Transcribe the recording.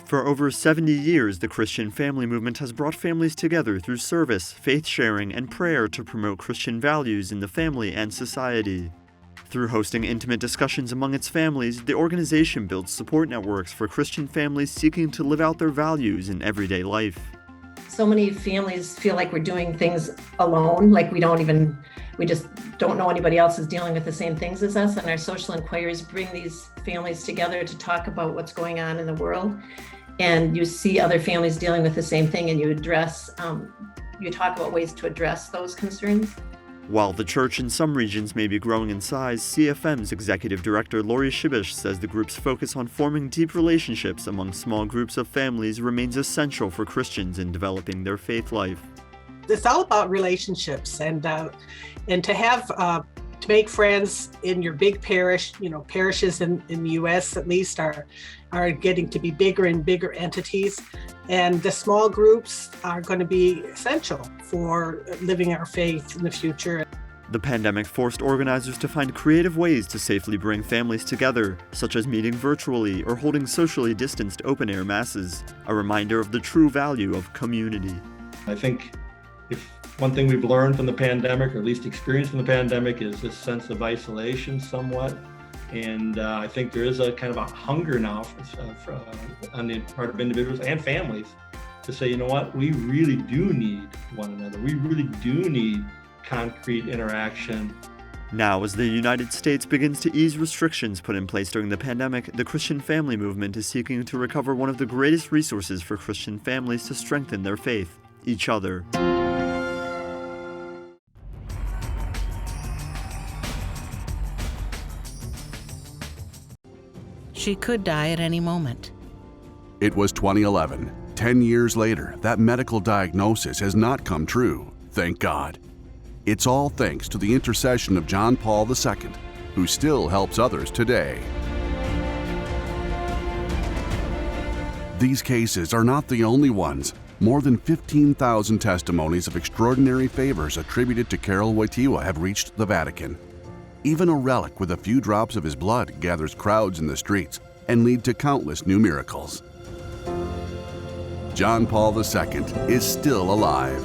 For over 70 years, the Christian family movement has brought families together through service, faith sharing, and prayer to promote Christian values in the family and society. Through hosting intimate discussions among its families, the organization builds support networks for Christian families seeking to live out their values in everyday life. So many families feel like we're doing things alone, like we just don't know anybody else is dealing with the same things as us. And our social inquiries bring these families together to talk about what's going on in the world. And you see other families dealing with the same thing, and you talk about ways to address those concerns. While the church in some regions may be growing in size, CFM's executive director Lori Shibish says the group's focus on forming deep relationships among small groups of families remains essential for Christians in developing their faith life. It's all about relationships, and to have to make friends in your big parish. Parishes in the U.S. at least are getting to be bigger and bigger entities, and the small groups are going to be essential for living our faith in the future. The pandemic forced organizers to find creative ways to safely bring families together, such as meeting virtually or holding socially distanced open-air masses, a reminder of the true value of community. I think if one thing we've learned from the pandemic, or at least experienced from the pandemic, is this sense of isolation somewhat. And I think there is a kind of a hunger now on the part of individuals and families to say, you know what, we really do need one another. We really do need concrete interaction. Now, as the United States begins to ease restrictions put in place during the pandemic, the Christian family movement is seeking to recover one of the greatest resources for Christian families to strengthen their faith, each other. She could die at any moment. It was 2011. 10 years later, that medical diagnosis has not come true, thank God. It's all thanks to the intercession of John Paul II, who still helps others today. These cases are not the only ones. More than 15,000 testimonies of extraordinary favors attributed to Karol Wojtyła have reached the Vatican. Even a relic with a few drops of his blood gathers crowds in the streets and lead to countless new miracles. John Paul II is still alive.